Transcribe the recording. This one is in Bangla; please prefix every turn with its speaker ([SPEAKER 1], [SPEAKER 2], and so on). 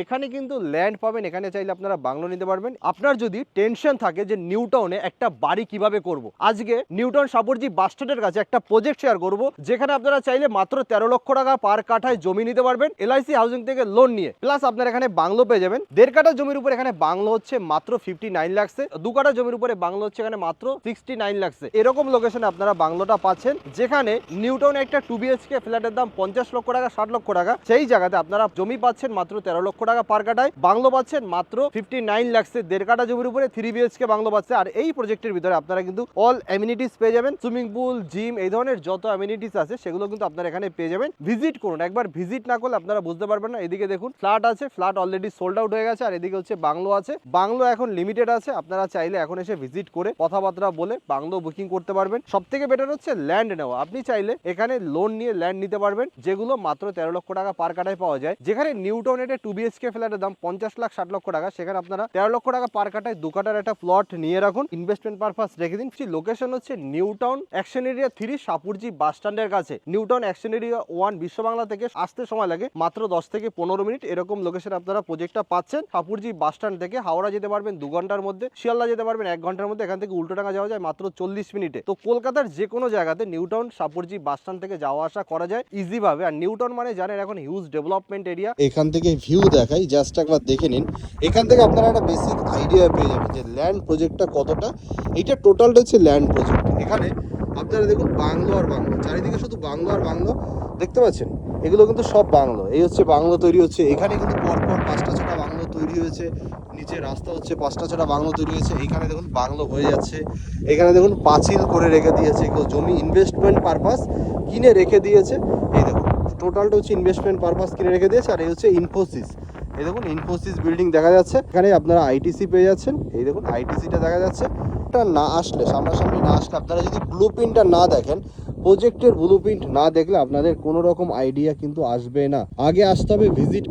[SPEAKER 1] এখানে কিন্তু ল্যান্ড পাবেন, এখানে চাইলে আপনারা বাংলো নিতে পারবেন। আপনার যদি টেনশন থাকে যে নিউ টাউনে একটা বাড়ি কিভাবে করব, আজকে নিউ টাউন সাপুরজি বাস স্ট্যান্ডের কাছে একটা প্রজেক্ট শেয়ার করব, যেখানে আপনারা চাইলে মাত্র 13 লক্ষ টাকা পার কাঠায় জমি নিতে পারবেন এলআইসি হাউজিং থেকে লোন নিয়ে। প্লাস আপনারা এখানে বাংলো পেয়ে যাবেন। 1.5 কাঠা জমির উপর এখানে বাংলো হচ্ছে মাত্র 59 লাখসে, 2 কাঠা জমির উপরে বাংলো হচ্ছে এখানে মাত্র 69 লাখসে। এরকম লোকেশনে আপনারা বাংলোটা পাচ্ছেন, যেখানে নিউ টাউনে একটা 2 BHK ফ্ল্যাটের দাম 50 লক্ষ টাকা 60 লক্ষ টাকা, সেই জায়গাতে আপনারা জমি পাচ্ছেন মাত্র 13 লক্ষ টাকা পার কাঠায়, বাংলো পাচ্ছেন মাত্র 59 লাখসে। 1.5 কাঠা জমির উপরে 3 BHK বাংলো পাচ্ছে। আর এই প্রজেক্টের ভিতরে আপনারা কিন্তু অল অ্যামিনিটিস পেয়ে যাবেন, সুইমিং পুল, জিম, এই ধরনের যত অ্যামিনিটিস আছে সেগুলো কিন্তু আপনারা এখানে পেয়ে যাবেন। ভিজিট করুন, একবার ভিজিট না করলে আপনারা বুঝতে পারবেন না। এদিকে দেখুন ফ্ল্যাট আছে, ফ্ল্যাট অলরেডি সোল্ড আউট হয়ে গেছে। আর এদিকে হচ্ছে বাংলো আছে, বাংলো এখন লিমিটেড আছে। আপনারা চাইলে এখন এসে ভিজিট করে কথাবার্তা বলে বাংলো বুকিং করতে পারবেন। সব থেকে বেটার হচ্ছে ল্যান্ড নেওয়া। আপনি চাইলে এখানে লোন নিয়ে ল্যান্ড নিতে পারবেন, যেগুলো মাত্র 13 লক্ষ টাকা পার কাঠায় পাওয়া যায়। যেখানে নিউ টাউনে একটা 2 BHK ফ্ল্যাটের দাম 50 লাখ 60 লক্ষ টাকা, সেখানে আপনারা 13 লক্ষ টাকা পার কাঠায় 2 কাঠার একটা প্লট নিয়ে রাখুন, ইনভেস্টমেন্ট পারপাস রেখে দিন। লোকেশন হচ্ছে New Town action area 3 Shapoorji bus স্ট্যান্ডের কাছে। নিউ টাউন অ্যাকশন এরিয়া 1 বিশ্ব বাংলা থেকে আসতে সময় লাগে মাত্র 10 থেকে 15 মিনিট। এরকম লোকেশন আপনারা প্রজেক্টটা পাচ্ছেন। সাপুরজি বাস স্ট্যান্ড থেকে হাওড়া যেতে পারবেন 2 ঘন্টার মধ্যে, শিয়ালদা যেতে পারবেন 1 ঘন্টার মধ্যে, এখান থেকে উল্টোডাঙ্গা যাওয়া যায় মাত্র 40 মিনিটে। তো কলকাতার যে কোনো জায়গাতে new town Shapoorji bus stand থেকে যাওয়া আসা করা যায় ইজি ভাবে। আর নিউ টাউন মানে জানেন এখন হিউজ ডেভেলপমেন্ট এরিয়া।
[SPEAKER 2] এখান থেকে ভিউ দেখাই, জাস্ট একবার দেখে নিন। এখান থেকে আপনারা একটা বেসিক আইডিয়া পেয়ে যাবেন যে ল্যান্ড প্রজেক্টটা কতটা। এইটা টোটালটা হচ্ছে ল্যান্ড প্রজেক্ট। এখানে আপনারা দেখুন বাংলো আর বাংলো, চারিদিকে শুধু বাংলো আর বাংলো দেখতে পাচ্ছেন। এগুলো কিন্তু সব বাংলো, এই হচ্ছে বাংলো তৈরি হচ্ছে। এখানে কিন্তু পরপর 5টা 6টা বাংলো তৈরি হয়েছে। নিচে রাস্তা হচ্ছে 5টা 6টা বাংলো তৈরি হয়েছে। এখানে দেখুন বাংলো হয়ে যাচ্ছে। এখানে দেখুন পাঁচিল করে রেখে দিয়েছে, কেউ জমি ইনভেস্টমেন্ট পারপাস কিনে রেখে দিয়েছে। এই দেখুন টোটালটা হচ্ছে ইনভেস্টমেন্ট পারপাস কিনে রেখে দিয়েছে। আর এই হচ্ছে ইনফোসিস, এই দেখুন ইনফোসিস বিল্ডিং দেখা যাচ্ছে। এখানে আপনারা আইটিসি পেয়ে যাচ্ছেন, এই দেখুন আইটিসিটা দেখা যাচ্ছে। এটা না আসলে, সামনাসামনি না আসলে, আপনারা যদি ব্লু প্রিন্টটা না দেখেন, প্রজেক্টের ব্লু প্রিন্ট না দেখলে আপনাদের কোনো রকম আইডিয়া কিন্তু আসবে না। আগে আসতে হবে ভিজিট